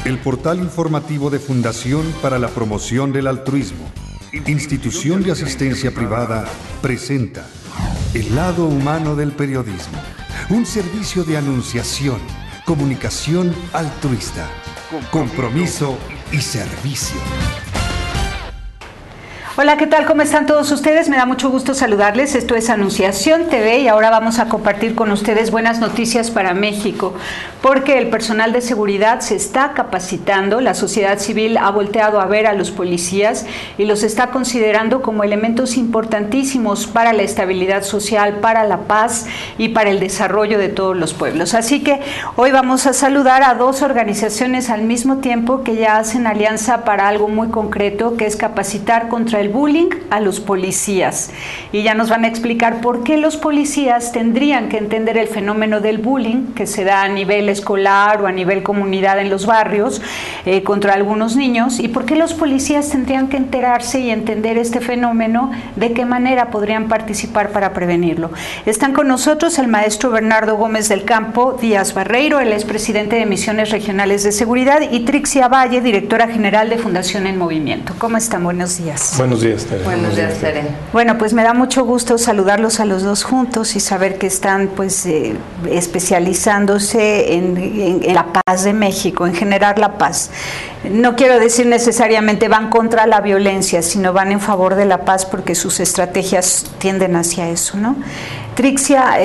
El portal informativo de Fundación para la Promoción del Altruismo, institución de asistencia privada, presenta El lado humano del periodismo, un servicio de anunciación, comunicación altruista, compromiso y servicio. Hola, ¿qué tal? ¿Cómo están todos ustedes? Me da mucho gusto saludarles. Esto es Anunciación TV y ahora vamos a compartir con ustedes buenas noticias para México, porque el personal de seguridad se está capacitando, la sociedad civil ha volteado a ver a los policías y los está considerando como elementos importantísimos para la estabilidad social, para la paz y para el desarrollo de todos los pueblos. Así que hoy vamos a saludar a dos organizaciones al mismo tiempo que ya hacen alianza para algo muy concreto, que es capacitar contra el bullying a los policías, y ya nos van a explicar por qué los policías tendrían que entender el fenómeno del bullying que se da a nivel escolar o a nivel comunidad en los barrios contra algunos niños, y por qué los policías tendrían que enterarse y entender este fenómeno, de qué manera podrían participar para prevenirlo. Están con nosotros el maestro Bernardo Gómez del Campo Díaz Barreiro, él es presidente de Misiones Regionales de Seguridad, y Trixia Valle, directora general de Fundación en Movimiento. ¿Cómo están? Buenos días. Buenos días, Tere. Buenos días, Tere. Bueno, pues me da mucho gusto saludarlos a los dos juntos y saber que están especializándose en la paz de México, en generar la paz. No quiero decir necesariamente van contra la violencia, sino van en favor de la paz, porque sus estrategias tienden hacia eso, ¿no? Trixia,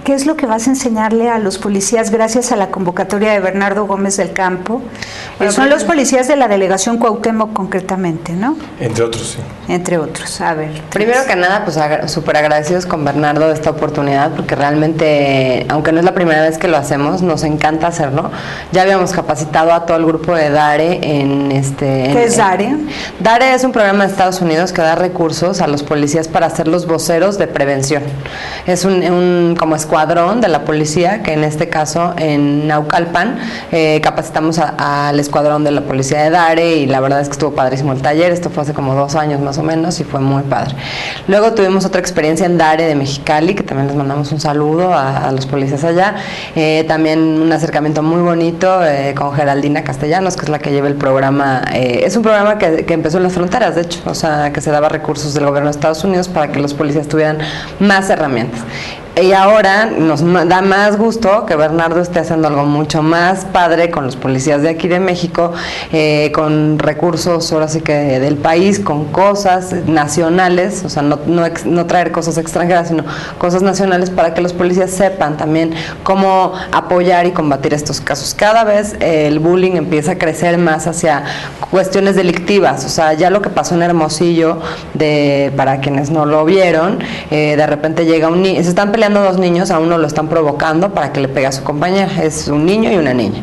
¿qué es lo que vas a enseñarle a los policías gracias a la convocatoria de Bernardo Gómez del Campo? Bueno, son los policías de la delegación Cuauhtémoc concretamente, ¿no? Entre otros, sí. Entre otros, a ver. Primero que nada, pues súper agradecidos con Bernardo de esta oportunidad, porque realmente, aunque no es la primera vez que lo hacemos, nos encanta hacerlo. Ya habíamos capacitado a todo el grupo de DARE ¿Qué es DARE? DARE es un programa de Estados Unidos que da recursos a los policías para ser los voceros de prevención. Es un como escuadrón de la policía, que en este caso en Naucalpan capacitamos al escuadrón de la policía de DARE, y la verdad es que estuvo padrísimo el taller. Esto fue hace como 2 años más o menos y fue muy padre. Luego tuvimos otra experiencia en DARE de Mexicali, que también les mandamos un saludo a los policías allá. También un acercamiento muy bonito con Geraldina Castellanos, que es la que lleva el programa. Es un programa que empezó en las fronteras, de hecho, o sea, que se daba recursos del gobierno de Estados Unidos para que los policías tuvieran más herramientas. Y ahora nos da más gusto que Bernardo esté haciendo algo mucho más padre con los policías de aquí de México, con recursos ahora sí que del país, con cosas nacionales, o sea, no traer cosas extranjeras, sino cosas nacionales, para que los policías sepan también cómo apoyar y combatir estos casos. Cada vez el bullying empieza a crecer más hacia cuestiones delictivas, o sea, ya lo que pasó en Hermosillo, para quienes no lo vieron, de repente llega un niño, se están peleando 2 niños, a uno lo están provocando para que le pegue a su compañera, es un niño y una niña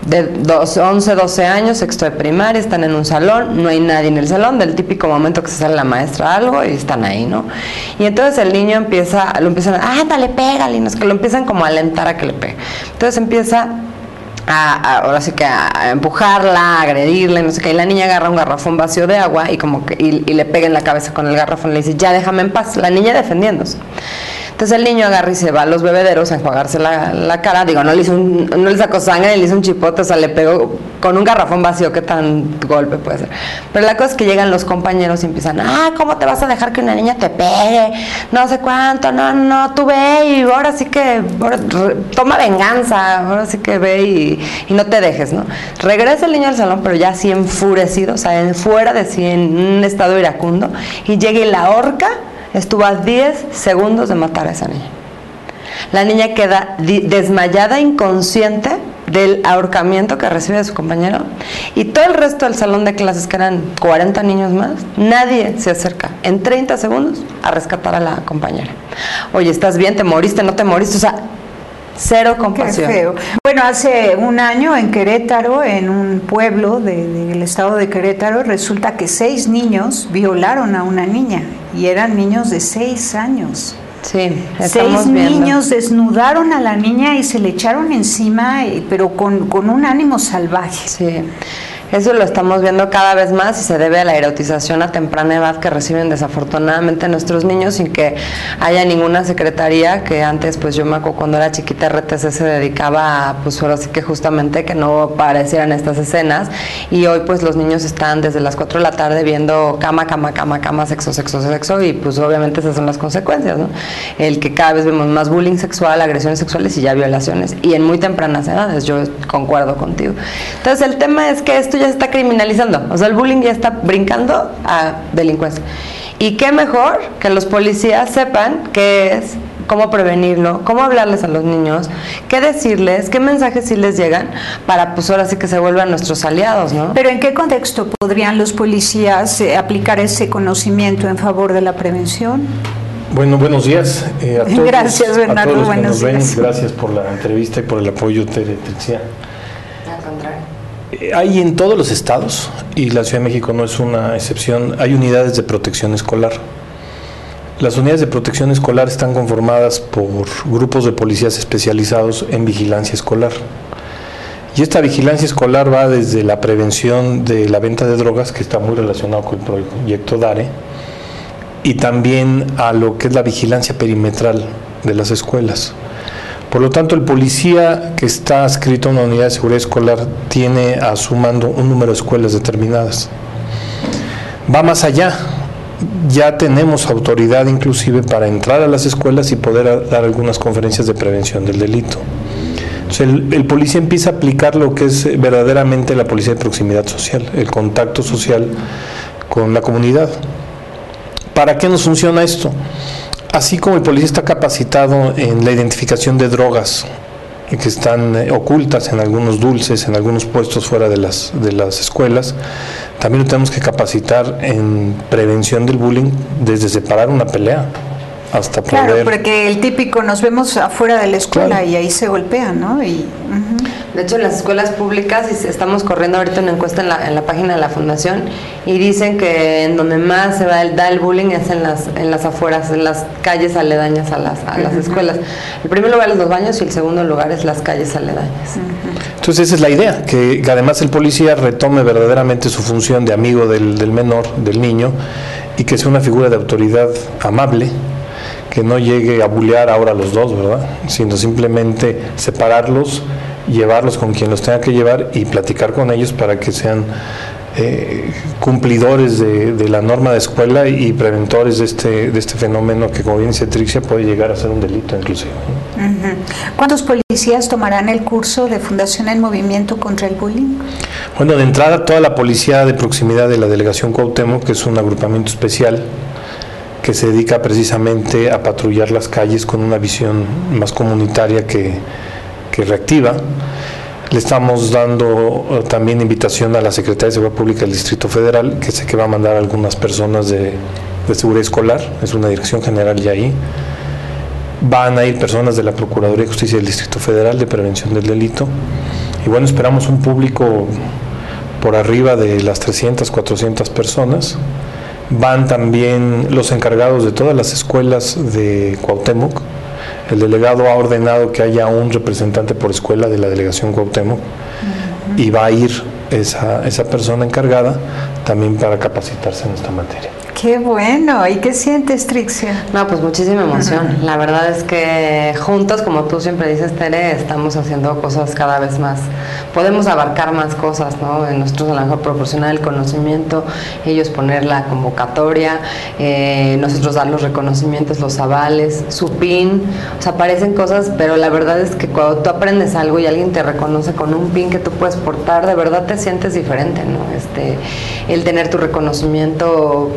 de 11, 12 años, sexto de primaria, están en un salón, no hay nadie en el salón, del típico momento que se sale la maestra algo y están ahí, ¿no? Y entonces el niño lo empiezan a, dale, pégale, y no es que lo empiezan como a alentar a que le pegue. Entonces empieza ahora sí que a empujarla, a agredirla, no sé qué, y la niña agarra un garrafón vacío de agua y le pega en la cabeza con el garrafón, le dice, ya déjame en paz, la niña defendiéndose. Entonces el niño agarra y se va a los bebederos a enjuagarse la cara, no le sacó sangre, le hizo un chipote, o sea, le pegó con un garrafón vacío, qué tan golpe puede ser. Pero la cosa es que llegan los compañeros y empiezan, ¿cómo te vas a dejar que una niña te pegue? No sé cuánto, no, tú ve y ahora sí que toma venganza, ahora sí que ve y no te dejes, ¿no? Regresa el niño al salón, pero ya así enfurecido, o sea, fuera de sí, en un estado iracundo, y llega y la ahorca. Estuvo a 10 segundos de matar a esa niña. La niña queda desmayada, inconsciente del ahorcamiento que recibe de su compañero, y todo el resto del salón de clases, que eran 40 niños más, nadie se acerca en 30 segundos a rescatar a la compañera. Oye, ¿estás bien? ¿Te moriste? ¿No te moriste? O sea, cero compasión. Qué feo. Bueno, hace un año en Querétaro, en un pueblo del estado de Querétaro, resulta que 6 niños violaron a una niña, y eran niños de 6 años. Sí, 6 niños desnudaron a la niña y se le echaron encima, pero con un ánimo salvaje. Sí. Eso lo estamos viendo cada vez más y se debe a la erotización a temprana edad que reciben desafortunadamente nuestros niños sin que haya ninguna secretaría, que antes, pues yo me acuerdo cuando era chiquita, RTC se dedicaba a, pues ahora sí que justamente que no aparecieran estas escenas, y hoy pues los niños están desde las 4 de la tarde viendo cama, sexo, y pues obviamente esas son las consecuencias, ¿no? El que cada vez vemos más bullying sexual, agresiones sexuales y ya violaciones, y en muy tempranas edades, yo concuerdo contigo. Entonces el tema es que esto ya se está criminalizando, o sea, el bullying ya está brincando a delincuencia. Y qué mejor que los policías sepan qué es, cómo prevenirlo, cómo hablarles a los niños, qué decirles, qué mensajes sí les llegan, para pues ahora sí que se vuelvan nuestros aliados, ¿no? Pero ¿en qué contexto podrían los policías aplicar ese conocimiento en favor de la prevención? Bueno, buenos días a todos. Gracias, Bernardo, a todos los buenos que nos días. ven. Gracias por la entrevista y por el apoyo, Trixia. Al contrario. Hay en todos los estados, y la Ciudad de México no es una excepción, hay unidades de protección escolar. Las unidades de protección escolar están conformadas por grupos de policías especializados en vigilancia escolar. Y esta vigilancia escolar va desde la prevención de la venta de drogas, que está muy relacionado con el proyecto DARE, y también a lo que es la vigilancia perimetral de las escuelas. Por lo tanto, el policía que está adscrito a una unidad de seguridad escolar tiene a su mando un número de escuelas determinadas. Va más allá, ya tenemos autoridad inclusive para entrar a las escuelas y poder dar algunas conferencias de prevención del delito. Entonces, el policía empieza a aplicar lo que es verdaderamente la policía de proximidad social, el contacto social con la comunidad. ¿Para qué nos funciona esto? Así como el policía está capacitado en la identificación de drogas que están ocultas en algunos dulces, en algunos puestos fuera de las escuelas, también lo tenemos que capacitar en prevención del bullying, desde separar una pelea hasta poder... Claro, porque el típico, nos vemos afuera de la escuela, claro, y ahí se golpean, ¿no? Y, de hecho, en las escuelas públicas, y estamos corriendo ahorita una encuesta en la página de la Fundación, y dicen que en donde más se da el bullying es en las afueras, en las calles aledañas a las escuelas. El primer lugar es los baños y el segundo lugar es las calles aledañas. Entonces esa es la idea, que además el policía retome verdaderamente su función de amigo del menor, del niño, y que sea una figura de autoridad amable, que no llegue a bullear ahora a los dos, ¿verdad? Sino simplemente separarlos, llevarlos con quien los tenga que llevar y platicar con ellos para que sean cumplidores de la norma de escuela y preventores de este fenómeno que, como bien dice Trixia, puede llegar a ser un delito inclusive. ¿Cuántos policías tomarán el curso de Fundación en Movimiento contra el Bullying? Bueno, de entrada toda la policía de proximidad de la Delegación Cuauhtémoc, que es un agrupamiento especial que se dedica precisamente a patrullar las calles con una visión más comunitaria que reactiva. Le estamos dando también invitación a la Secretaría de Seguridad Pública del Distrito Federal, que sé que va a mandar a algunas personas de seguridad escolar, es una dirección general ya ahí. Van a ir personas de la Procuraduría de Justicia del Distrito Federal de Prevención del Delito. Y bueno, esperamos un público por arriba de las 300, 400 personas. Van también los encargados de todas las escuelas de Cuauhtémoc. El delegado ha ordenado que haya un representante por escuela de la Delegación Cuauhtémoc, y va a ir esa persona encargada también para capacitarse en esta materia. ¡Qué bueno! ¿Y qué sientes, Trixia? No, pues muchísima emoción. La verdad es que juntos, como tú siempre dices, Tere, estamos haciendo cosas cada vez más. Podemos abarcar más cosas, ¿no? Nosotros a lo mejor proporcionar el conocimiento, ellos poner la convocatoria, nosotros dar los reconocimientos, los avales, su PIN. O sea, parecen cosas, pero la verdad es que cuando tú aprendes algo y alguien te reconoce con un PIN que tú puedes portar, de verdad te sientes diferente, ¿no? El tener tu reconocimiento...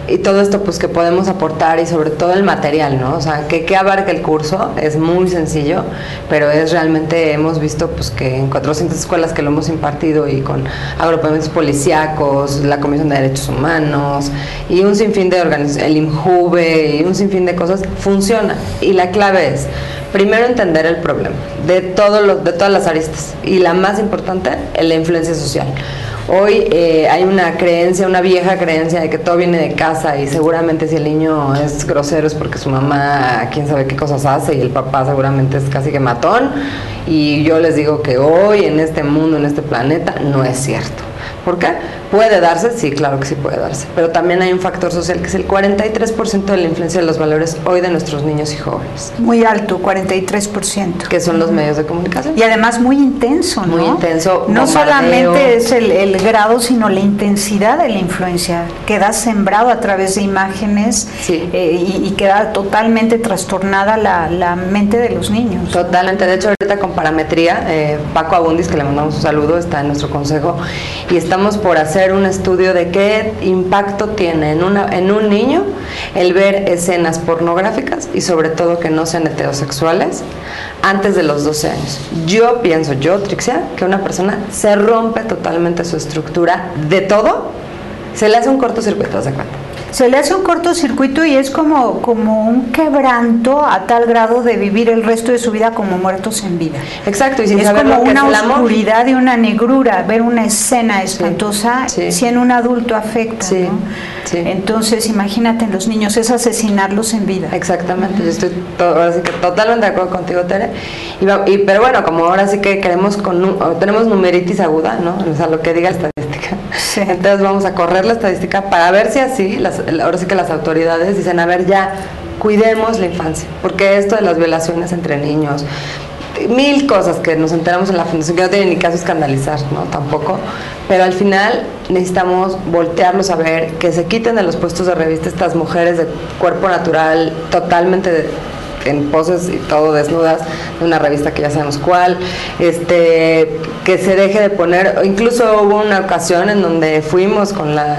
y todo esto pues que podemos aportar, y sobre todo el material, ¿no? O sea, que abarca el curso es muy sencillo, pero es realmente, hemos visto pues que en 400 escuelas que lo hemos impartido, y con agrupamientos policíacos, la Comisión de Derechos Humanos y un sinfín de organizaciones, el IMJUVE y un sinfín de cosas, funciona. Y la clave es primero entender el problema de todas las aristas, y la más importante, la influencia social. Hoy hay una creencia, una vieja creencia de que todo viene de casa y seguramente si el niño es grosero es porque su mamá quién sabe qué cosas hace y el papá seguramente es casi que matón. Y yo les digo que hoy en este mundo, en este planeta, no es cierto. ¿Por qué? ¿Puede darse? Sí, claro que sí puede darse. Pero también hay un factor social que es el 43% de la influencia de los valores hoy de nuestros niños y jóvenes. Muy alto, 43%. Que son los medios de comunicación. Y además muy intenso, ¿no? Muy intenso. No solamente es el grado, sino la intensidad de la influencia. Queda sembrado a través de imágenes sí. Y queda totalmente trastornada la mente de los niños. Totalmente. De hecho, ahorita con parametría, Paco Abundis, que le mandamos un saludo, está en nuestro consejo, y estamos por hacer un estudio de qué impacto tiene en un niño el ver escenas pornográficas y sobre todo que no sean heterosexuales antes de los 12 años. Yo pienso, Trixia, que una persona se rompe totalmente su estructura de todo, se le hace un cortocircuito, ¿se cuenta? Se le hace un cortocircuito y es como un quebranto a tal grado de vivir el resto de su vida como muertos en vida. Exacto, y sin es saber como lo que una es el amor. oscuridad y una negrura, ver una escena espantosa, sí. si en un adulto afecta, sí. ¿no? Sí. Entonces, imagínate en los niños, es asesinarlos en vida. Exactamente, yo estoy ahora sí que totalmente de acuerdo contigo, Tere. Pero bueno, como ahora sí que tenemos numeritis aguda, ¿no? O sea, lo que diga la estadística. Sí. Entonces vamos a correr la estadística para ver si así, ahora sí que las autoridades dicen, a ver, ya, cuidemos la infancia, porque esto de las violaciones entre niños, 1000 cosas que nos enteramos en la fundación, que no tiene ni caso escandalizar, ¿no? Tampoco, pero al final necesitamos voltearlos a ver, que se quiten de los puestos de revista estas mujeres de cuerpo natural, totalmente en poses y todo desnudas, de una revista que ya sabemos cuál, que se deje de poner, incluso hubo una ocasión en donde fuimos con la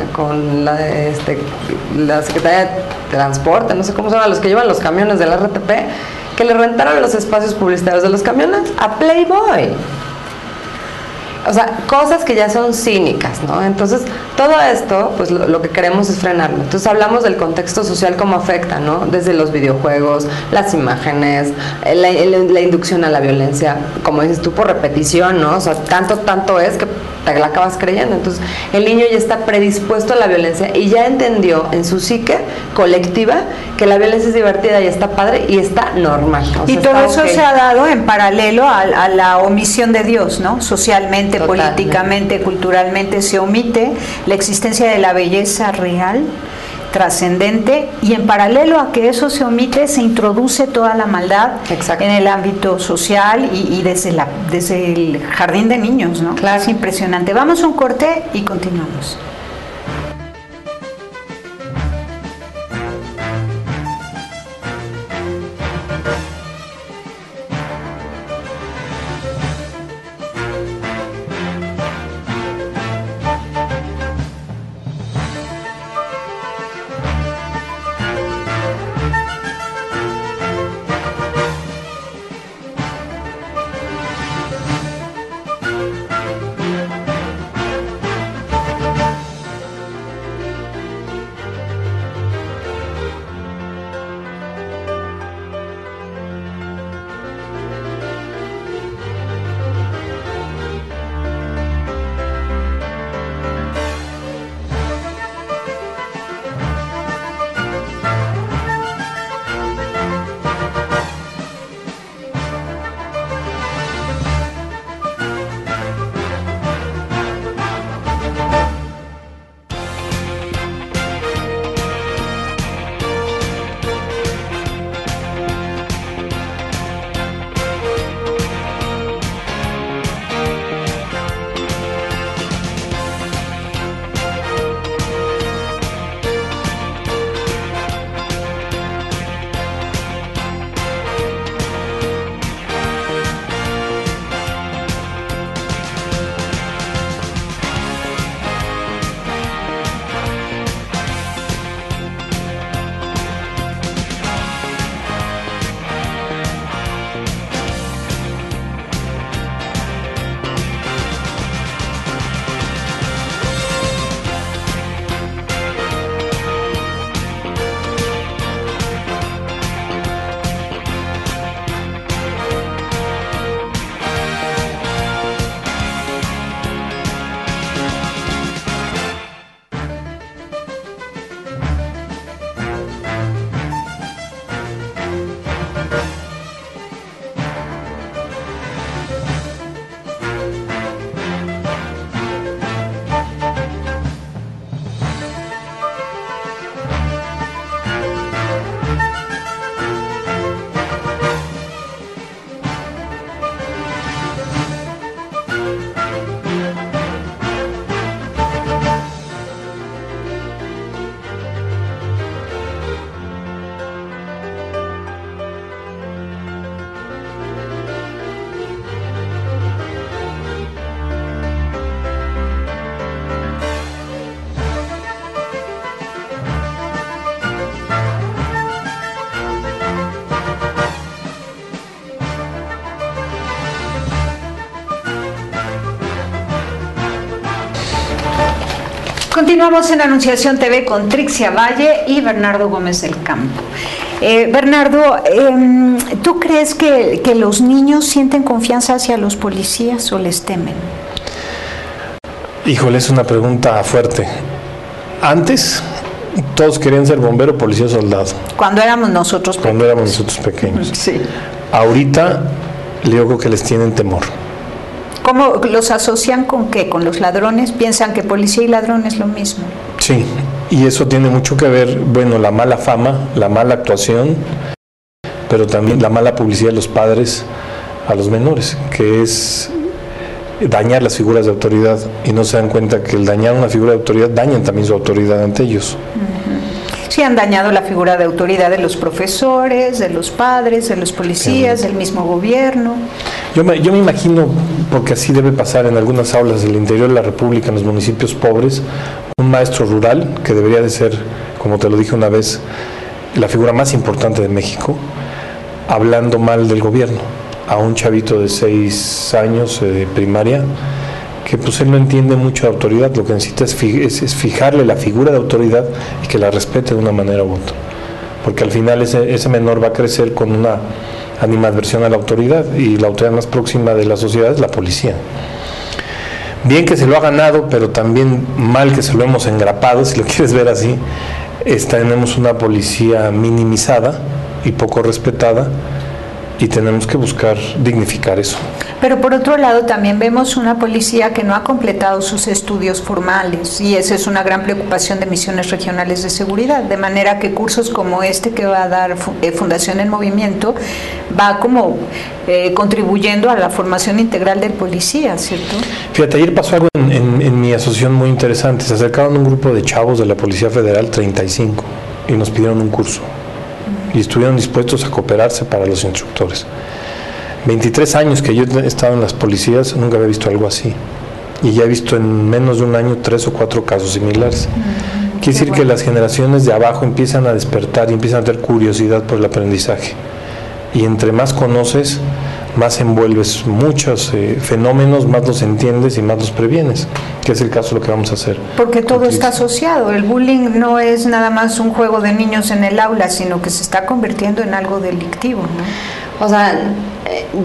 Secretaría de Transporte, no sé cómo se llama, los que llevan los camiones del RTP, que le rentaron los espacios publicitarios de los camiones a Playboy. O sea, cosas que ya son cínicas, ¿no? Entonces, todo esto, pues lo que queremos es frenarlo. Entonces, hablamos del contexto social, cómo afecta, ¿no? Desde los videojuegos, las imágenes, la inducción a la violencia, como dices tú, por repetición, ¿no? O sea, tanto es que te la acabas creyendo. Entonces, el niño ya está predispuesto a la violencia y ya entendió en su psique colectiva que la violencia es divertida y está padre y está normal. O sea, y todo eso okay. se ha dado en paralelo a la omisión de Dios, ¿no? Socialmente, Totalmente. políticamente, culturalmente se omite la existencia de la belleza real, trascendente, y en paralelo a que eso se omite se introduce toda la maldad Exacto. en el ámbito social y desde el jardín de niños, ¿no? Claro. Es impresionante. Vamos a un corte y continuamos. Continuamos en Anunciación TV con Trixia Valle y Bernardo Gómez del Campo. Bernardo, ¿tú crees que los niños sienten confianza hacia los policías o les temen? Híjole, es una pregunta fuerte. Antes, todos querían ser bombero, policía, soldado. Cuando éramos nosotros pequeños. Cuando éramos nosotros pequeños. Sí. Ahorita, yo creo que les tienen temor. ¿Cómo los asocian con qué? ¿Con los ladrones? ¿Piensan que policía y ladrón es lo mismo? Sí, y eso tiene mucho que ver, bueno, la mala fama, la mala actuación, pero también la mala publicidad de los padres a los menores, que es dañar las figuras de autoridad, y no se dan cuenta que el dañar una figura de autoridad dañan también su autoridad ante ellos. Sí, han dañado la figura de autoridad de los profesores, de los padres, de los policías, del mismo gobierno. Yo me imagino, porque así debe pasar en algunas aulas del interior de la República, en los municipios pobres, un maestro rural, que debería de ser, como te lo dije una vez, la figura más importante de México, hablando mal del gobierno, a un chavito de 6 años de primaria, que pues él no entiende mucho de autoridad, lo que necesita es fijarle la figura de autoridad y que la respete de una manera u otra, porque al final ese menor va a crecer con una animadversión a la autoridad, y la autoridad más próxima de la sociedad es la policía. Bien que se lo ha ganado, pero también mal que se lo hemos engrapado, si lo quieres ver así. Tenemos una policía minimizada y poco respetada, y tenemos que buscar dignificar eso. Pero por otro lado también vemos una policía que no ha completado sus estudios formales, y esa es una gran preocupación de misiones regionales de seguridad, de manera que cursos como este que va a dar Fundación en Movimiento va como contribuyendo a la formación integral del policía, ¿cierto? Fíjate, ayer pasó algo en mi asociación muy interesante. Se acercaron un grupo de chavos de la Policía Federal, 35, y nos pidieron un curso. Y estuvieron dispuestos a cooperarse para los instructores. 23 años que yo he estado en las policías, nunca había visto algo así. Y ya he visto en menos de un año 3 o 4 casos similares. Quiere decir que las generaciones de abajo empiezan a despertar y empiezan a tener curiosidad por el aprendizaje. Y entre más conoces, más envuelves muchos fenómenos, más los entiendes y más los previenes, que es el caso de lo que vamos a hacer. Porque todo está asociado. El bullying no es nada más un juego de niños en el aula, sino que se está convirtiendo en algo delictivo, ¿no? O sea,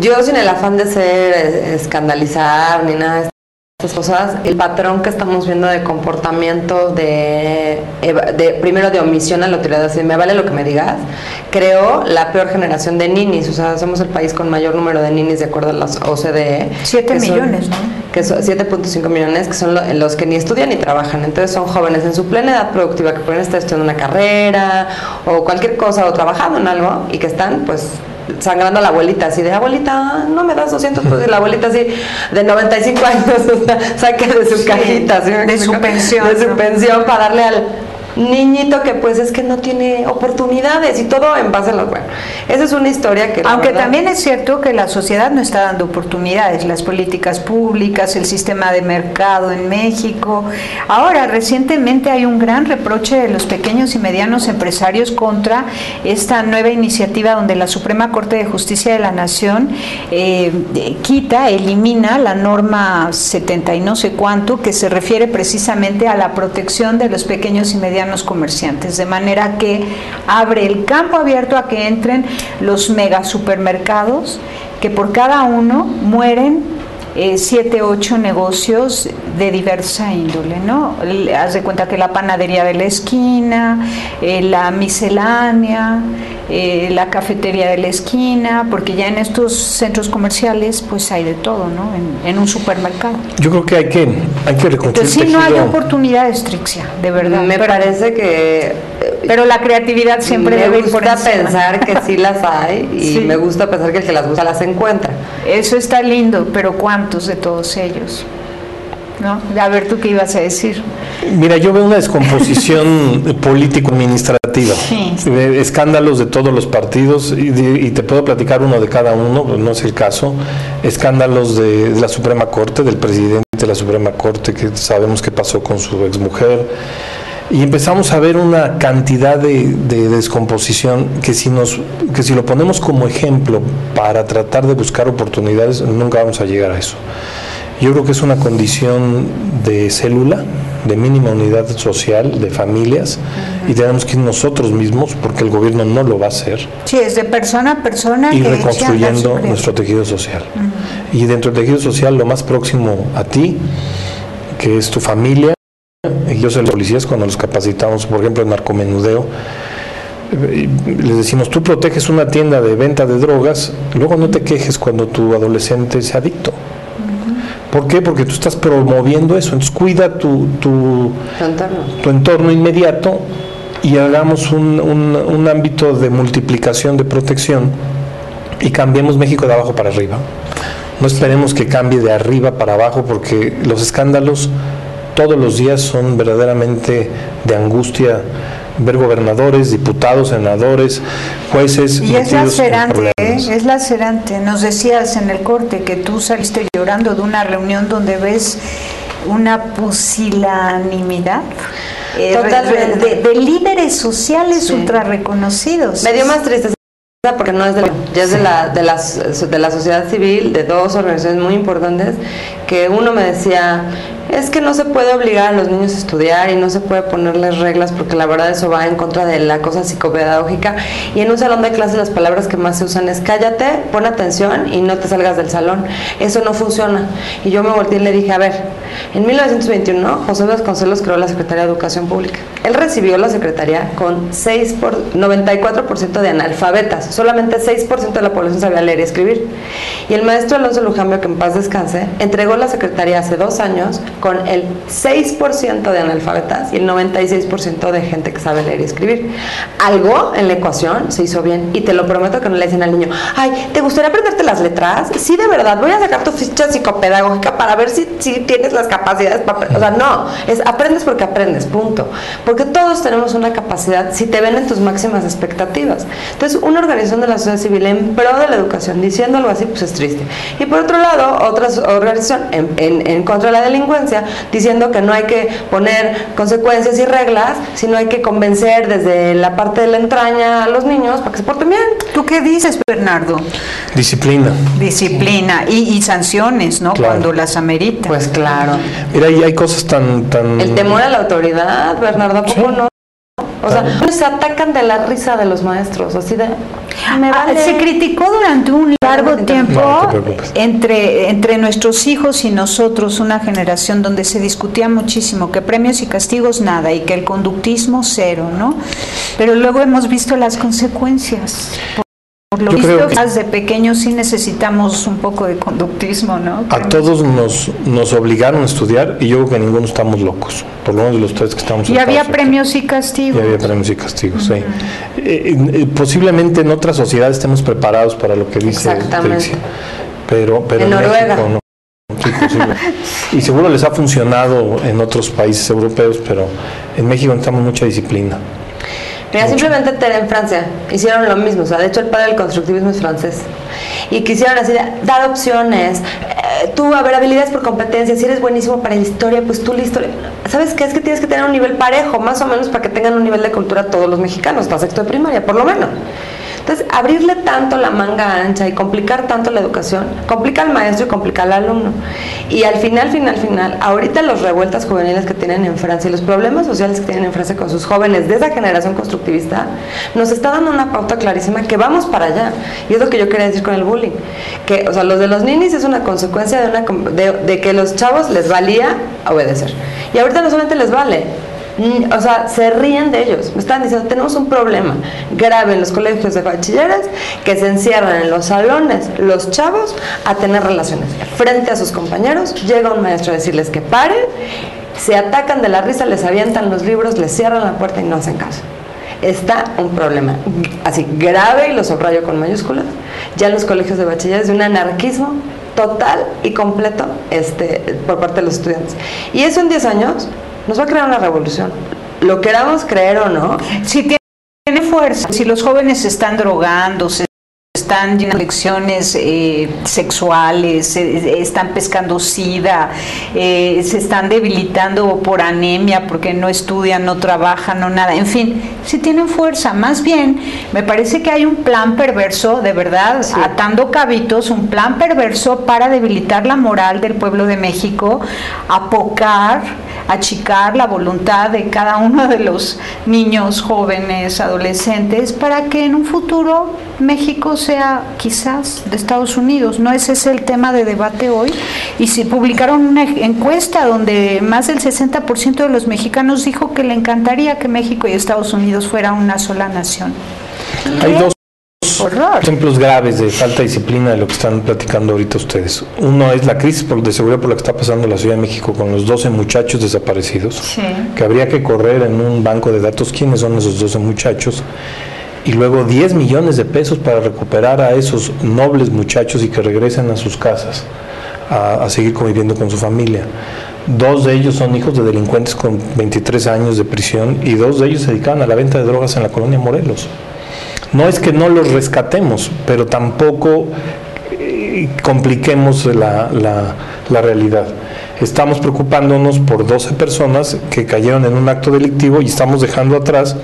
yo sin el afán de escandalizar ni nada de estas cosas, el patrón que estamos viendo de comportamiento primero de omisión a la autoridad, así me vale lo que me digas, creó la peor generación de ninis. O sea, somos el país con mayor número de ninis de acuerdo a las OCDE. 7 millones, ¿no? Que son 7.5 millones, que son los que ni estudian ni trabajan. Entonces son jóvenes en su plena edad productiva, que pueden estar estudiando una carrera o cualquier cosa, o trabajando en algo, y que están pues sangrando a la abuelita, así de: abuelita, no me das 200 pesos, y la abuelita así de 95 años, o sea, saca de su cajita, ¿sí? de su pensión, de su pensión, para darle al niñito que pues es que no tiene oportunidades, y todo en base a lo bueno. Esa es una historia que, aunque también es cierto que la sociedad no está dando oportunidades, las políticas públicas, el sistema de mercado en México. Ahora, recientemente hay un gran reproche de los pequeños y medianos empresarios contra esta nueva iniciativa donde la Suprema Corte de Justicia de la Nación elimina la norma 70 y no sé cuánto, que se refiere precisamente a la protección de los pequeños y medianos comerciantes, de manera que abre el campo abierto a que entren los mega supermercados, que por cada uno mueren 7, 8 negocios de diversa índole, ¿no? Haz de cuenta que la panadería de la esquina, la miscelánea, la cafetería de la esquina, porque ya en estos centros comerciales pues hay de todo, ¿no? En un supermercado. Yo creo que hay que reconstruir. Entonces sí, no hay oportunidades, Trixia, de verdad. Me parece que... Pero la creatividad siempre debe ir por encima. Me gusta pensar que sí las hay, y sí, me gusta pensar que el que las busca las encuentra. Eso está lindo, pero ¿cuántos de todos ellos? ¿No? A ver, ¿tú qué ibas a decir? Mira, yo veo una descomposición político-administrativa, sí. Escándalos de todos los partidos, y te puedo platicar uno de cada uno, no es el caso. Escándalos de la Suprema Corte, del presidente de la Suprema Corte, que sabemos qué pasó con su exmujer, y empezamos a ver una cantidad de descomposición que si lo ponemos como ejemplo para tratar de buscar oportunidades, nunca vamos a llegar a eso. Yo creo que es una condición de célula de mínima unidad social, de familias, y tenemos que ir nosotros mismos, porque el gobierno no lo va a hacer. Sí, es de persona a persona. Y reconstruyendo nuestro tejido social. Y dentro del tejido social, lo más próximo a ti, que es tu familia, y yo soy los policías cuando los capacitamos, por ejemplo, en narcomenudeo, les decimos, tú proteges una tienda de venta de drogas, luego no te quejes cuando tu adolescente sea adicto. ¿Por qué? Porque tú estás promoviendo eso. Entonces cuida tu entorno inmediato y hagamos un ámbito de multiplicación, de protección, y cambiemos México de abajo para arriba. No esperemos que cambie de arriba para abajo, porque los escándalos todos los días son verdaderamente de angustia. Ver gobernadores, diputados, senadores, jueces. Y es lacerante, Nos decías en el corte que tú saliste llorando de una reunión donde ves una pusilanimidad de líderes sociales ultra reconocidos. Me dio más tristeza porque no es de la sociedad civil, de dos organizaciones muy importantes, que uno me decía, es que no se puede obligar a los niños a estudiar y no se puede ponerles reglas porque la verdad eso va en contra de la cosa psicopedagógica, y en un salón de clases las palabras que más se usan es cállate, pon atención y no te salgas del salón. Eso no funciona. Y yo me volteé y le dije, a ver, en 1921 José Vasconcelos creó la Secretaría de Educación Pública. Él recibió la secretaría con 94% de analfabetas, solamente 6% de la población sabía leer y escribir. Y el maestro Alonso Lujambio, que en paz descanse, entregó la secretaría hace 2 años con el 6% de analfabetas y el 96% de gente que sabe leer y escribir. Algo en la ecuación se hizo bien, y te lo prometo que no le dicen al niño, ay, ¿te gustaría aprenderte las letras? Sí, de verdad, voy a sacar tu ficha psicopedagógica para ver si tienes las capacidades para aprender. O sea, no, es aprendes porque aprendes, punto. Porque todos tenemos una capacidad si te ven en tus máximas expectativas. Entonces, una organización de la sociedad civil en pro de la educación diciendo algo así, pues es triste. Y por otro lado, otras organizaciones en contra de la delincuencia, diciendo que no hay que poner consecuencias y reglas, sino hay que convencer desde la parte de la entraña a los niños para que se porten bien. ¿Tú qué dices, Bernardo? Disciplina y sanciones, ¿no? Claro. Cuando las amerita. Pues claro. Mira, y hay cosas tan... El temor a la autoridad, Bernardo, ¿a poco no? O sea, se atacan de la risa de los maestros, así de... Se criticó durante un largo tiempo entre nuestros hijos y nosotros, una generación donde se discutía muchísimo que premios y castigos nada y que el conductismo cero, ¿no? Pero luego hemos visto las consecuencias. Por lo visto, desde pequeños sí necesitamos un poco de conductismo, ¿no? A todos nos obligaron a estudiar, y yo creo que ninguno estamos locos, por lo menos de los 3 que estamos. Y había premios y castigos. Sí. Posiblemente en otras sociedades estemos preparados para lo que dice Trixie, pero en Noruega. México no. Sí, posible. Y seguro les ha funcionado en otros países europeos, pero en México necesitamos mucha disciplina. Mira, simplemente en Francia hicieron lo mismo, o sea, de hecho el padre del constructivismo es francés, y quisieron así dar opciones, tú, a ver, habilidades por competencia, si eres buenísimo para la historia, pues tú la historia, ¿sabes qué? Es que tienes que tener un nivel parejo, más o menos, para que tengan un nivel de cultura todos los mexicanos, hasta sexto de primaria, por lo menos. Entonces, abrirle tanto la manga ancha y complicar tanto la educación, complica al maestro y complica al alumno. Y al final, ahorita las revueltas juveniles que tienen en Francia y los problemas sociales que tienen en Francia con sus jóvenes de esa generación constructivista, nos está dando una pauta clarísima que vamos para allá. Y es lo que yo quería decir con el bullying. Que, o sea, los de los ninis es una consecuencia de que los chavos les valía obedecer. Y ahorita no solamente les vale, o sea, se ríen de ellos. Me están diciendo, tenemos un problema grave en los colegios de bachilleres, que se encierran en los salones los chavos a tener relaciones frente a sus compañeros. Llega un maestro a decirles que paren, se atacan de la risa, les avientan los libros, les cierran la puerta y no hacen caso. Está un problema así grave, y lo subrayo con mayúsculas, ya en los colegios de bachilleres, de un anarquismo total y completo por parte de los estudiantes. Y eso en 10 años nos va a crear una revolución, lo queramos creer o no. Si tiene fuerza, si los jóvenes se están drogando, se están llenas de lecciones sexuales, están pescando sida, se están debilitando por anemia porque no estudian, no trabajan, no nada, en fin, sí tienen fuerza. Más bien, me parece que hay un plan perverso, de verdad, sí, atando cabitos, un plan perverso para debilitar la moral del pueblo de México, achicar la voluntad de cada uno de los niños, jóvenes, adolescentes, para que en un futuro México sea quizás de Estados Unidos. ¿No ese es el tema de debate hoy? Y si publicaron una encuesta donde más del 60% de los mexicanos dijo que le encantaría que México y Estados Unidos fueran una sola nación. Hay dos ejemplos graves de falta de disciplina de lo que están platicando ahorita ustedes. Uno es la crisis de seguridad por la que está pasando la Ciudad de México con los 12 muchachos desaparecidos, sí, que habría que correr en un banco de datos quiénes son esos 12 muchachos, y luego 10 millones de pesos para recuperar a esos nobles muchachos y que regresen a sus casas a seguir conviviendo con su familia. 2 de ellos son hijos de delincuentes con 23 años de prisión y 2 de ellos se dedicaban a la venta de drogas en la colonia Morelos. No es que no los rescatemos, pero tampoco compliquemos la realidad. Estamos preocupándonos por 12 personas que cayeron en un acto delictivo y estamos dejando atrás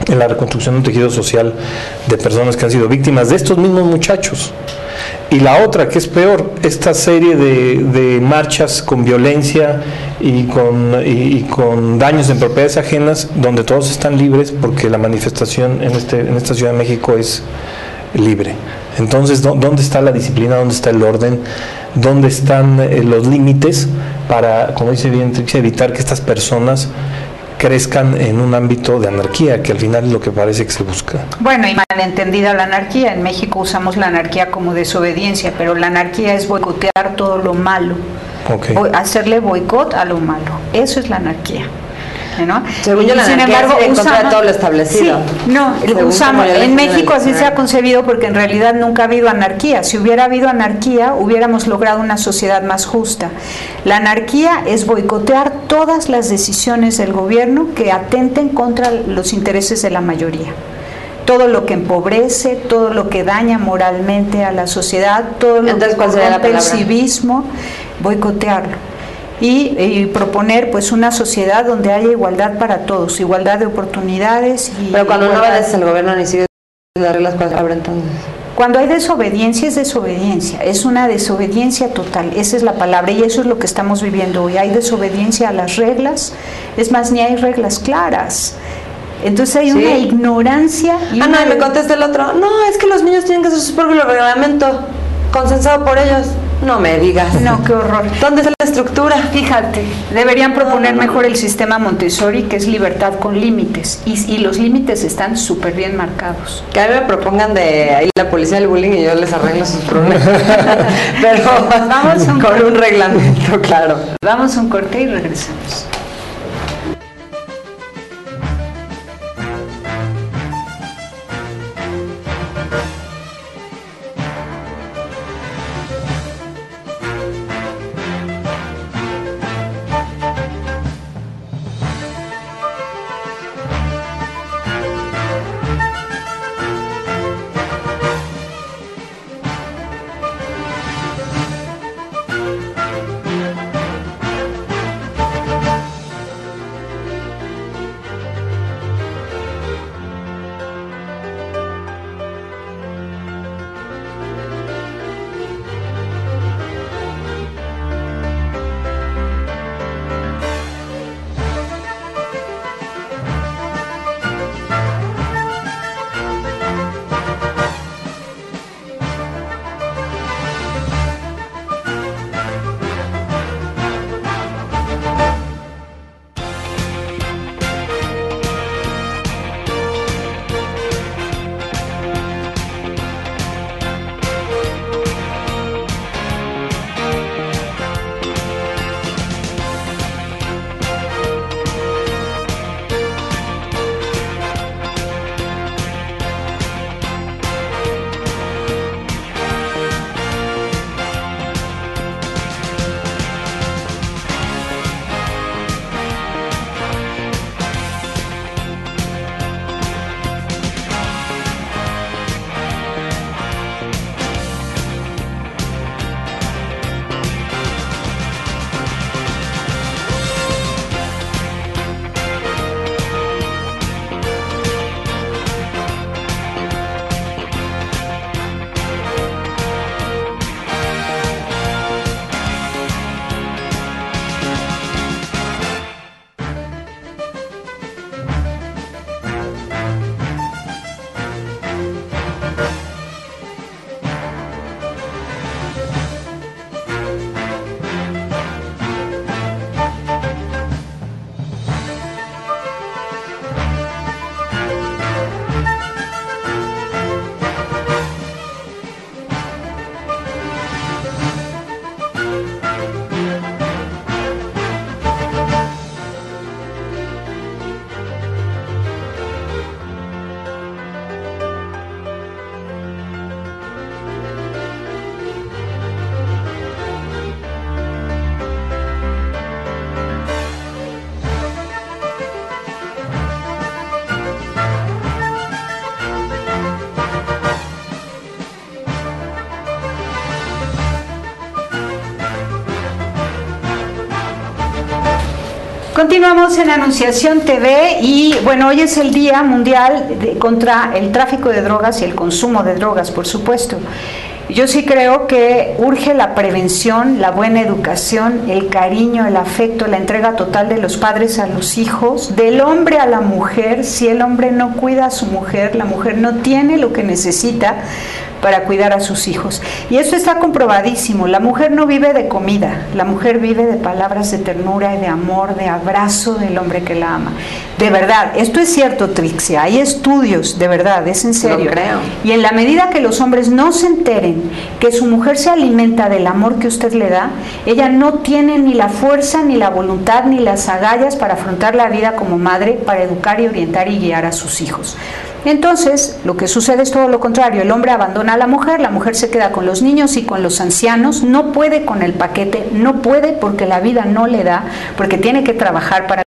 en la reconstrucción de un tejido social de personas que han sido víctimas de estos mismos muchachos. Y la otra, que es peor, esta serie de marchas con violencia y con daños en propiedades ajenas, donde todos están libres porque la manifestación en esta Ciudad de México es libre. Entonces, ¿dónde está la disciplina? ¿Dónde está el orden? ¿Dónde están los límites para, como dice bien Trixie, evitar que estas personas crezcan en un ámbito de anarquía, que al final es lo que parece que se busca? Bueno, y malentendida la anarquía. En México usamos la anarquía como desobediencia, pero la anarquía es boicotear todo lo malo, okay, hacerle boicot a lo malo. Eso es la anarquía, ¿no? Según yo, la anarquía es en contra de todo lo establecido. Sí, no, usamos, en México así se ha concebido porque en realidad nunca ha habido anarquía. Si hubiera habido anarquía, hubiéramos logrado una sociedad más justa. La anarquía es boicotear todas las decisiones del gobierno que atenten contra los intereses de la mayoría. Todo lo que empobrece, todo lo que daña moralmente a la sociedad, todo lo que corrompe el civismo, boicotearlo. Y proponer pues una sociedad donde haya igualdad para todos, igualdad de oportunidades. Pero cuando no obedeces al gobierno ni sigue las reglas, ¿cuál habrá entonces? Cuando hay desobediencia, es desobediencia, es una desobediencia total, esa es la palabra, y eso es lo que estamos viviendo hoy. Hay desobediencia a las reglas, es más, ni hay reglas claras. Entonces hay una ignorancia. Y no, y me contesta el otro, no, es que los niños tienen que hacer su propio reglamento, consensado por ellos. No me digas. No, qué horror. ¿Dónde está la estructura? Fíjate, deberían proponer mejor el sistema Montessori, que es libertad con límites, y los límites están súper bien marcados. Que a mí me propongan de ahí la policía del bullying y yo les arreglo sus problemas. Pero vamos con un reglamento, claro. Vamos a un corte y regresamos. Continuamos en Anunciación TV y bueno, hoy es el Día Mundial contra el tráfico de drogas y el consumo de drogas, por supuesto. Yo sí creo que urge la prevención, la buena educación, el cariño, el afecto, la entrega total de los padres a los hijos, del hombre a la mujer. Si el hombre no cuida a su mujer, la mujer no tiene lo que necesita para cuidar a sus hijos. Y eso está comprobadísimo. La mujer no vive de comida, la mujer vive de palabras de ternura y de amor, de abrazo del hombre que la ama. De verdad, esto es cierto, Trixia, hay estudios, de verdad, es en serio. Lo creo. Y en la medida que los hombres no se enteren que su mujer se alimenta del amor que usted le da, ella no tiene ni la fuerza, ni la voluntad, ni las agallas para afrontar la vida como madre, para educar y orientar y guiar a sus hijos. Entonces, lo que sucede es todo lo contrario. El hombre abandona a la mujer se queda con los niños y con los ancianos, no puede con el paquete, no puede porque la vida no le da, porque tiene que trabajar para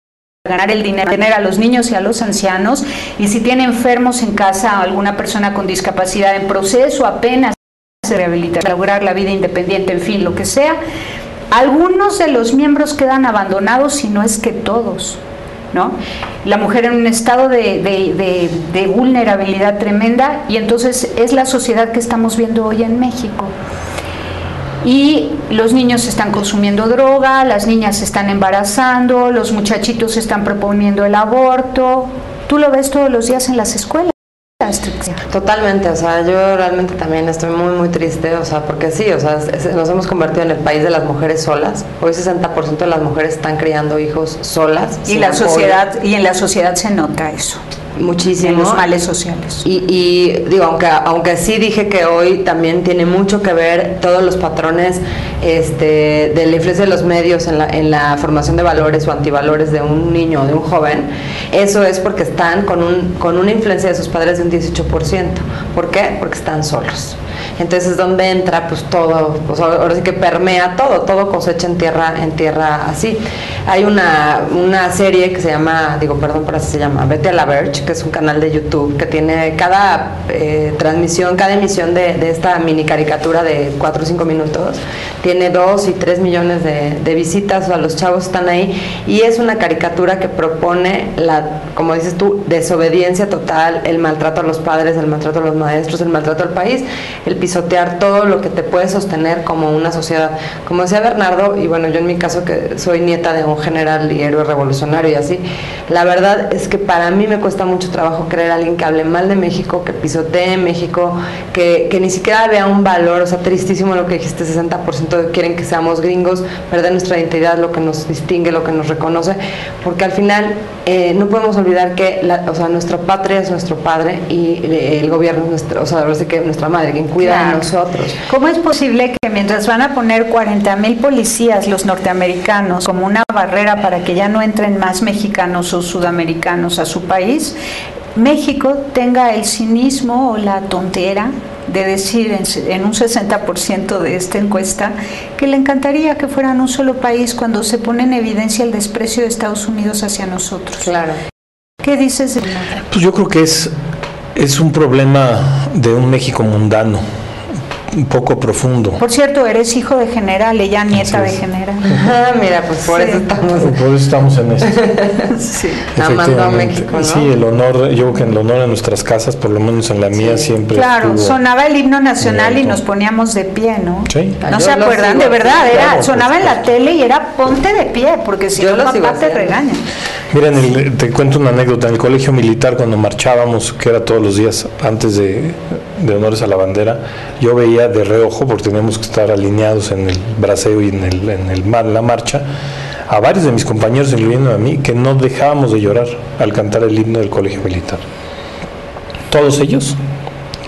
ganar el dinero, tener a los niños y a los ancianos, y si tiene enfermos en casa, alguna persona con discapacidad en proceso, apenas se rehabilita, lograr la vida independiente, en fin, lo que sea, algunos de los miembros quedan abandonados, si no es que todos, ¿no? La mujer en un estado de vulnerabilidad tremenda, y entonces es la sociedad que estamos viendo hoy en México. Y los niños están consumiendo droga, las niñas se están embarazando, los muchachitos están proponiendo el aborto. Tú lo ves todos los días en las escuelas. Totalmente, o sea, yo realmente también estoy muy, muy triste, o sea, porque sí, o sea, nos hemos convertido en el país de las mujeres solas. Hoy 60% de las mujeres están criando hijos solas. Y en la sociedad se nota eso. Muchísimo. En los males sociales. Y digo, aunque sí dije que hoy también tiene mucho que ver todos los patrones de la influencia de los medios en la formación de valores o antivalores de un niño o de un joven, eso es porque están con una influencia de sus padres de un 18%. ¿Por qué? Porque están solos. Entonces, ¿dónde entra? Pues todo, pues ahora sí que permea todo cosecha en tierra así. Hay una serie que se llama, perdón, pero así se llama, Vete a la Verge, que es un canal de YouTube que tiene cada emisión de esta mini caricatura de 4 o 5 minutos, tiene 2 y 3 millones de visitas, o sea, los chavos están ahí, y es una caricatura que propone como dices tú, desobediencia total, el maltrato a los padres, el maltrato a los maestros, el maltrato al país, el pisotear todo lo que te puede sostener como una sociedad. Como decía Bernardo, y bueno, yo en mi caso que soy nieta de un general y héroe revolucionario y así, la verdad es que para mí me cuesta mucho trabajo creer a alguien que hable mal de México, que pisotee México, que ni siquiera vea un valor. O sea, tristísimo lo que dijiste, 60% quieren que seamos gringos, perder nuestra identidad, lo que nos distingue, lo que nos reconoce, porque al final no podemos olvidar que nuestra patria es nuestro padre y el gobierno es nuestra madre, quien cuida de nosotros. ¿Cómo es posible que mientras van a poner 40,000 policías los norteamericanos como una barrera para que ya no entren más mexicanos o sudamericanos a su país, México tenga el cinismo o la tontera de decir en un 60% de esta encuesta que le encantaría que fueran un solo país, cuando se pone en evidencia el desprecio de Estados Unidos hacia nosotros? Claro. ¿Qué dices de nada? Pues yo creo que es un problema de un México mundano, un poco profundo. Por cierto, eres hijo de general, ella nieta de general. Mira, pues por eso estamos en esto. Sí. Amando a México, ¿no? Sí, el honor, yo creo que el honor en nuestras casas, por lo menos en la mía, siempre claro, sonaba el himno nacional y nos poníamos de pie, ¿no? Sí. ¿No se acuerdan? De verdad, sonaba en la tele y era ponte de pie, porque si no papá te regaña. Miren, te cuento una anécdota. En el colegio militar, cuando marchábamos, que era todos los días antes de honores a la bandera, yo veía de reojo, porque teníamos que estar alineados en el braceo y en la marcha, a varios de mis compañeros, incluyendo a mí, que no dejábamos de llorar al cantar el himno del colegio militar. Todos ellos,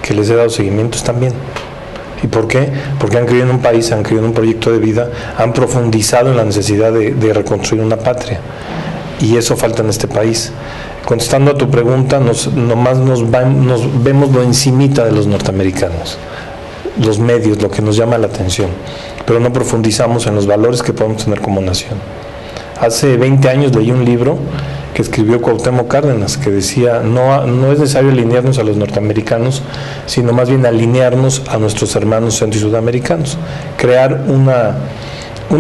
que les he dado seguimiento, están bien. ¿Y por qué? Porque han creído en un país, han creído en un proyecto de vida, han profundizado en la necesidad de reconstruir una patria. Y eso falta en este país. Contestando a tu pregunta, nomás nos vemos lo encimita de los norteamericanos, los medios, lo que nos llama la atención, pero no profundizamos en los valores que podemos tener como nación. Hace 20 años leí un libro que escribió Cuauhtémoc Cárdenas, que decía, no es necesario alinearnos a los norteamericanos, sino más bien alinearnos a nuestros hermanos centro y sudamericanos, crear una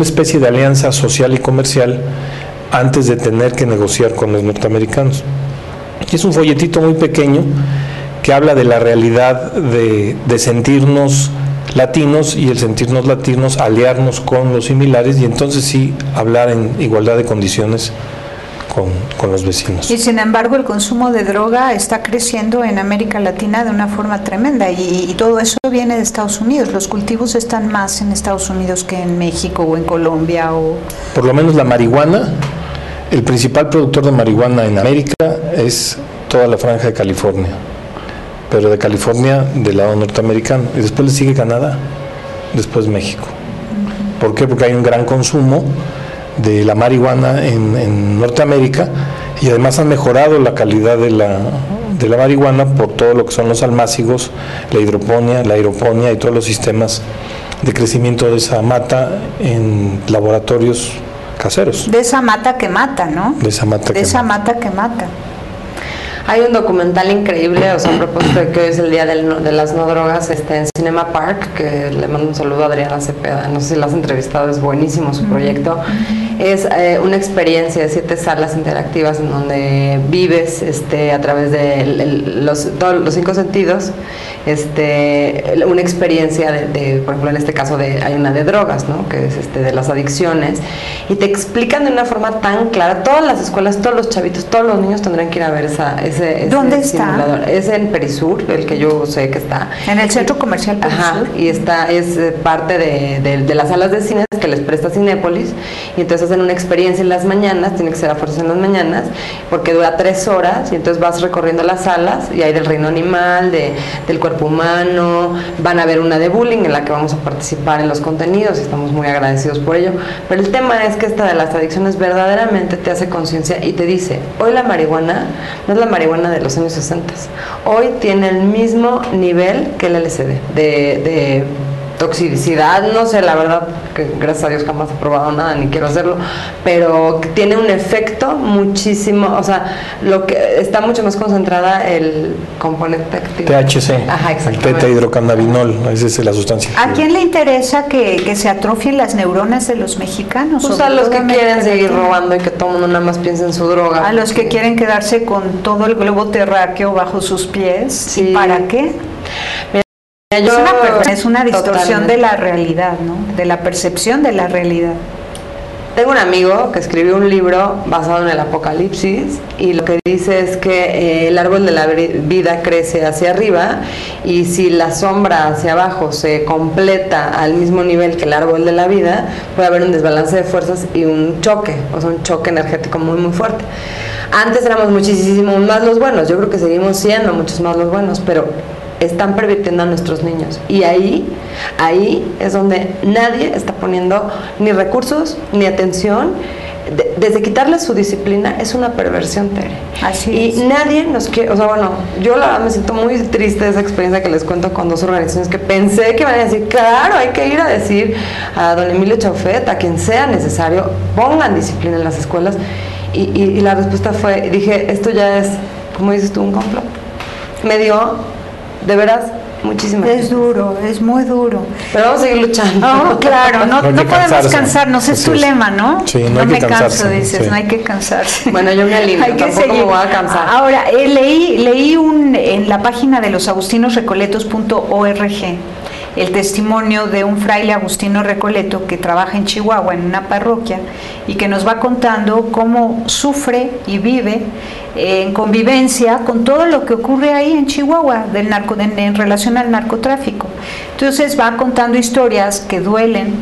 especie de alianza social y comercial antes de tener que negociar con los norteamericanos. Es un folletito muy pequeño que habla de la realidad de sentirnos latinos y el sentirnos latinos, aliarnos con los similares y entonces sí hablar en igualdad de condiciones con los vecinos. Y sin embargo el consumo de droga está creciendo en América Latina de una forma tremenda y todo eso viene de Estados Unidos. Los cultivos están más en Estados Unidos que en México o en Colombia. Por lo menos la marihuana, el principal productor de marihuana en América es toda la franja de California, pero de California del lado norteamericano, y después le sigue Canadá, después México. ¿Por qué? Porque hay un gran consumo de la marihuana en Norteamérica y además han mejorado la calidad de la marihuana por todo lo que son los almácigos, la hidroponía, la aeroponía y todos los sistemas de crecimiento de esa mata en laboratorios caseros. De esa mata que mata, ¿no? De esa mata que mata. Hay un documental increíble, o sea, a propósito de que hoy es el día de las no drogas, en Cinema Park, que le mando un saludo a Adriana Cepeda, no sé si la has entrevistado, es buenísimo su proyecto. Es una experiencia de 7 salas interactivas en donde vives a través de todos los 5 sentidos, una experiencia por ejemplo, en este caso hay una de drogas, ¿no? Que es de las adicciones, y te explican de una forma tan clara. Todas las escuelas, todos los chavitos, todos los niños tendrán que ir a ver ese ¿Dónde simulador. está? Es en Perisur, el que yo sé que está. En el centro comercial Perisur. Ajá, y es parte de las salas de cines que les presta Cinépolis, y entonces hacen una experiencia en las mañanas, tiene que ser a fuerza en las mañanas, porque dura 3 horas, y entonces vas recorriendo las salas, y hay del reino animal, del cuerpo humano, van a ver una de bullying en la que vamos a participar en los contenidos, y estamos muy agradecidos por ello, pero el tema es que esta de las adicciones verdaderamente te hace conciencia y te dice, hoy la marihuana no es la marihuana de los años 60, hoy tiene el mismo nivel que el LSD, de toxicidad, no sé, la verdad, que gracias a Dios jamás he probado nada, ni quiero hacerlo, pero tiene un efecto muchísimo, o sea, lo que está mucho más concentrada el componente activo. THC, ajá, el tetrahidrocannabinol, esa es la sustancia. ¿A quién le interesa que se atrofien las neuronas de los mexicanos? Pues a los que quieren seguir robando y que todo el mundo nada más piense en su droga. A los que quieren quedarse con todo el globo terráqueo bajo sus pies. Sí. ¿Y para qué? Es una distorsión de la realidad, ¿no? De la percepción de la realidad. Tengo un amigo que escribió un libro basado en el apocalipsis y lo que dice es que el árbol de la vida crece hacia arriba y si la sombra hacia abajo se completa al mismo nivel que el árbol de la vida, puede haber un desbalance de fuerzas y un choque, o sea, un choque energético muy muy fuerte. Antes éramos muchísimo más los buenos, yo creo que seguimos siendo muchos más los buenos, pero están pervirtiendo a nuestros niños y ahí es donde nadie está poniendo ni recursos ni atención. Desde quitarles su disciplina es una perversión, Tere. Así es. Y nadie nos quiere, o sea, bueno, yo la verdad me siento muy triste de esa experiencia que les cuento con 2 organizaciones que pensé que iban a decir, claro, hay que ir a decir a don Emilio Chaufet, a quien sea necesario, pongan disciplina en las escuelas, y la respuesta fue, dije, esto ya es, como dices tú, un complot. Me dio de veras muchísimas. Es duro, es muy duro. Pero vamos a seguir luchando. Oh, claro, no podemos cansarnos, es tu lema, ¿no? Sí, no hay que cansarse. Canso, dices, sí. No hay que cansarse. Bueno, yo me alineo, tampoco me voy a cansar. Ahora, leí en la página de losagustinosrecoletos.org el testimonio de un fraile agustino recoleto que trabaja en Chihuahua, en una parroquia, y que nos va contando cómo sufre y vive en convivencia con todo lo que ocurre ahí en Chihuahua en relación al narcotráfico. Entonces va contando historias que duelen,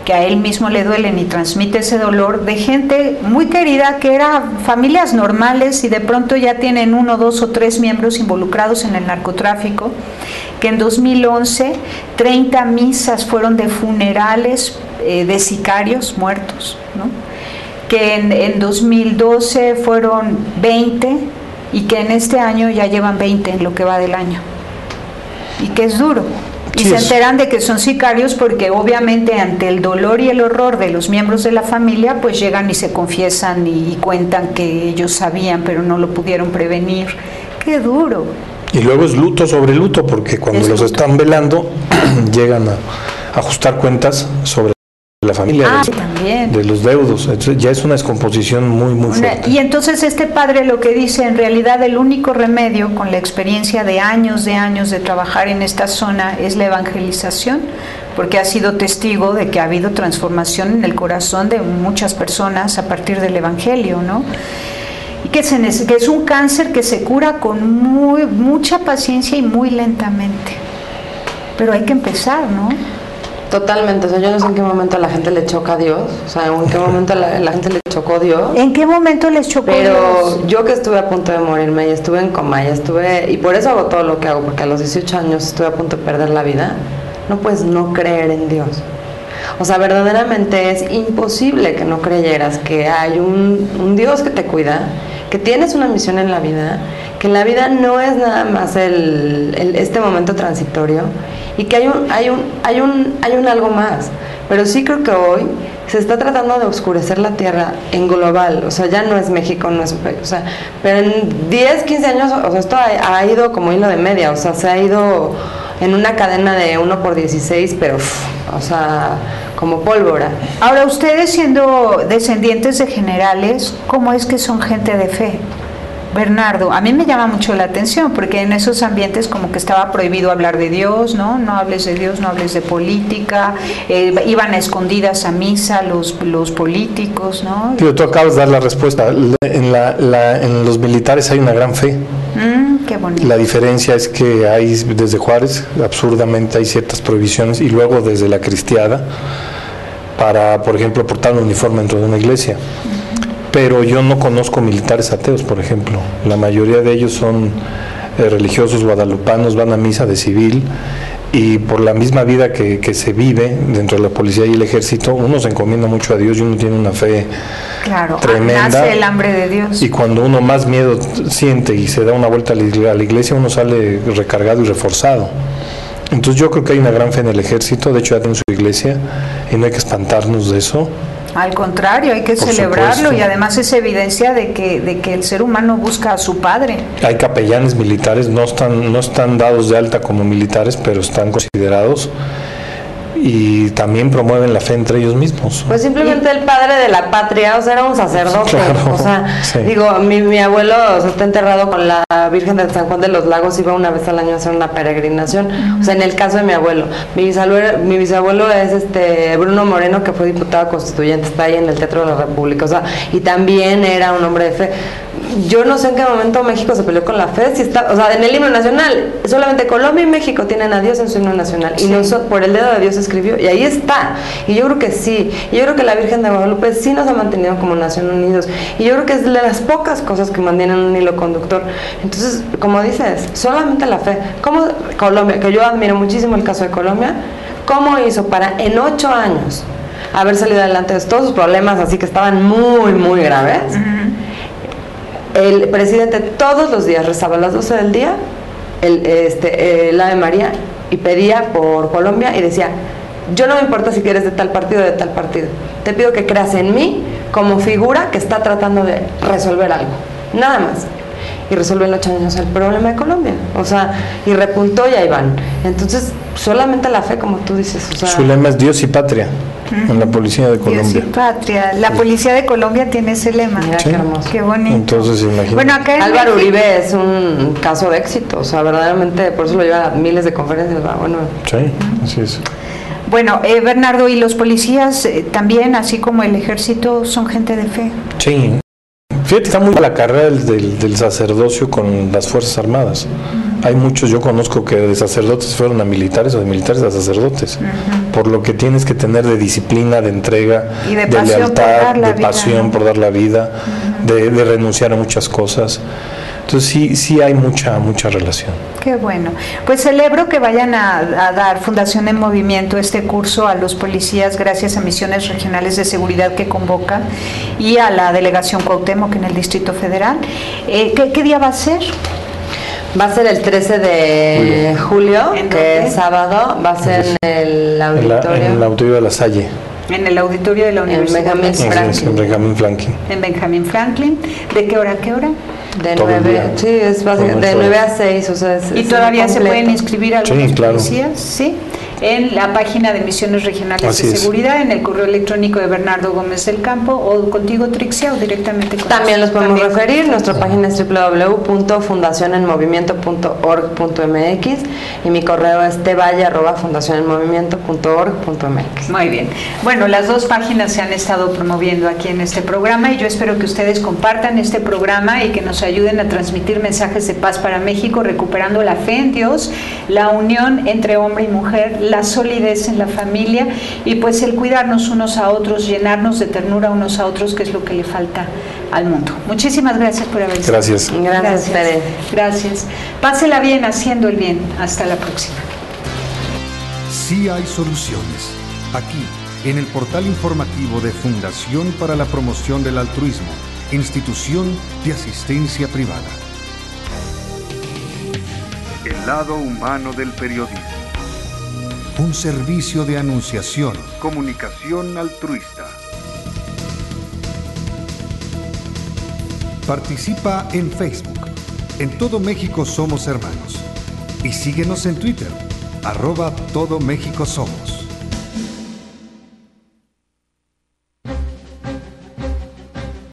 que a él mismo le duelen, y transmite ese dolor de gente muy querida que eran familias normales y de pronto ya tienen 1, 2 o 3 miembros involucrados en el narcotráfico, que en 2011 30 misas fueron de funerales de sicarios muertos, ¿no? Que en 2012 fueron 20 y que en este año ya llevan 20 en lo que va del año, y que es duro. Y sí, se enteran de que son sicarios porque obviamente ante el dolor y el horror de los miembros de la familia, pues llegan y se confiesan y cuentan que ellos sabían pero no lo pudieron prevenir. ¡Qué duro! Y luego es luto sobre luto, porque cuando los están velando llegan a ajustar cuentas sobre la familia, también. de los deudos. Entonces, ya es una descomposición muy fuerte. Y entonces este padre lo que dice, en realidad el único remedio, con la experiencia de años de trabajar en esta zona, es la evangelización, porque ha sido testigo de que ha habido transformación en el corazón de muchas personas a partir del evangelio, ¿no? Y que es un cáncer que se cura con mucha paciencia y muy lentamente. Pero hay que empezar, ¿no? Totalmente, o sea, yo no sé en qué momento a la gente le choca a Dios, o sea, en qué momento la gente le chocó Dios. ¿En qué momento les chocó Dios? Pero yo que estuve a punto de morirme y estuve en coma y por eso hago todo lo que hago, porque a los 18 años estuve a punto de perder la vida, no puedes no creer en Dios. O sea, verdaderamente es imposible que no creyeras que hay un Dios que te cuida, que tienes una misión en la vida, que la vida no es nada más este momento transitorio y que hay un algo más. Pero sí creo que hoy se está tratando de oscurecer la tierra en global, o sea, ya no es México, no es, o sea, pero en 10, 15 años, o sea, esto ha ido como hilo de media, o sea, se ha ido en una cadena de 1/16, pero, o sea, como pólvora. Ahora, ustedes siendo descendientes de generales, ¿cómo es que son gente de fe? Bernardo, a mí me llama mucho la atención porque en esos ambientes como que estaba prohibido hablar de Dios, ¿no? No hables de Dios, no hables de política, iban a escondidas a misa los políticos, ¿no? Pero tú acabas de dar la respuesta. En los militares hay una gran fe. Qué bonito. La diferencia es que hay, desde Juárez, absurdamente hay ciertas prohibiciones, y luego desde la cristiada, para, por ejemplo, portar un uniforme dentro de una iglesia. Pero yo no conozco militares ateos, por ejemplo. La mayoría de ellos son religiosos guadalupanos, van a misa de civil, y por la misma vida que se vive dentro de la policía y el ejército, uno se encomienda mucho a Dios y uno tiene una fe tremenda. Nace el hambre de Dios. Y cuando uno más miedo siente y se da una vuelta a la iglesia, uno sale recargado y reforzado. Entonces yo creo que hay una gran fe en el ejército, de hecho ya tiene su iglesia, y no hay que espantarnos de eso. Al contrario, hay que celebrarlo, y además es evidencia de que el ser humano busca a su padre. Hay capellanes militares, no están dados de alta como militares, pero están considerados, y también promueven la fe entre ellos mismos. Pues simplemente el padre de la patria, o sea, era un sacerdote. Claro, o sea, sí. Digo, mi abuelo, o sea, está enterrado con la Virgen de San Juan de los Lagos, iba una vez al año a hacer una peregrinación. O sea, en el caso de mi abuelo, mi bisabuelo es Bruno Moreno, que fue diputado constituyente, está ahí en el Teatro de la República, o sea, y también era un hombre de fe. Yo no sé en qué momento México se peleó con la fe, si está, o sea, en el himno nacional, solamente Colombia y México tienen a Dios en su himno nacional, y por el dedo de Dios escribió, y ahí está. Y yo creo que sí, y yo creo que la Virgen de Guadalupe sí nos ha mantenido como nación unidos, y yo creo que es de las pocas cosas que mantienen un hilo conductor. Entonces, como dices, solamente la fe. Como Colombia, que yo admiro muchísimo el caso de Colombia, ¿cómo hizo para en 8 años haber salido adelante de todos sus problemas, así que estaban muy graves? El presidente todos los días rezaba a las 12 del día el Ave María, y pedía por Colombia y decía: yo no me importa si eres de tal partido o de tal partido, te pido que creas en mí como figura que está tratando de resolver algo, nada más. Y resolvió en 8 años el problema de Colombia, o sea, y repuntó, y ahí van. Entonces, solamente la fe, como tú dices, o sea, su lema es Dios y patria, en la policía de Colombia. Dios y patria. La policía de Colombia tiene ese lema. Mira, sí. qué hermoso. Qué bonito. Entonces, imagínate. Bueno, acá en Álvaro México, Uribe es un caso de éxito, o sea, verdaderamente, por eso lo lleva a miles de conferencias, ¿va? Bueno. Sí, así es. Bueno, Bernardo, ¿y los policías también, así como el ejército, son gente de fe? Sí. Fíjate, está muy la carrera del sacerdocio con las Fuerzas Armadas. Hay muchos, yo conozco, que de sacerdotes fueron a militares, o de militares a sacerdotes, por lo que tienes que tener de disciplina, de entrega, Y de de pasión lealtad, por dar la de vida, pasión, ¿no? por dar la vida, de renunciar a muchas cosas. Entonces sí hay mucha relación. Qué bueno. Pues celebro que vayan a dar Fundación en Movimiento este curso a los policías, gracias a Misiones Regionales de Seguridad que convoca, y a la Delegación Cuauhtémoc en el Distrito Federal. ¿Qué día va a ser? Va a ser el 13 de julio, que es sábado, va a ser en el auditorio. En el auditorio de La Salle. En el auditorio de la Universidad Benjamin Franklin. En Benjamin Franklin. En Benjamin Franklin. ¿De qué hora a qué hora? De Todo el 9, día. sí, es básicamente de 9 a 6, o sea, ¿Y todavía se pueden inscribir algunos Sí, claro. policías? Sí. en la página de Misiones Regionales de Seguridad, en el correo electrónico de Bernardo Gómez del Campo, o contigo, Trixia, o directamente con También los podemos referir. Nuestra página es www.fundacionenmovimiento.org.mx y mi correo es tvalle@fundacionenmovimiento.org.mx. Muy bien. Bueno, las dos páginas se han estado promoviendo aquí en este programa y yo espero que ustedes compartan este programa y que nos ayuden a transmitir mensajes de paz para México, recuperando la fe en Dios, la unión entre hombre y mujer, la solidez en la familia y pues el cuidarnos unos a otros, llenarnos de ternura unos a otros, que es lo que le falta al mundo. Muchísimas gracias por haber estado. Gracias. Gracias, Tere. Gracias. Pásela bien haciendo el bien. Hasta la próxima. Sí hay soluciones. Aquí, en el portal informativo de Fundación para la Promoción del Altruismo, Institución de Asistencia Privada. El lado humano del periodismo. Un servicio de anunciación, comunicación altruista. Participa en Facebook. En todo México somos hermanos. Y síguenos en Twitter, @Todo México Somos.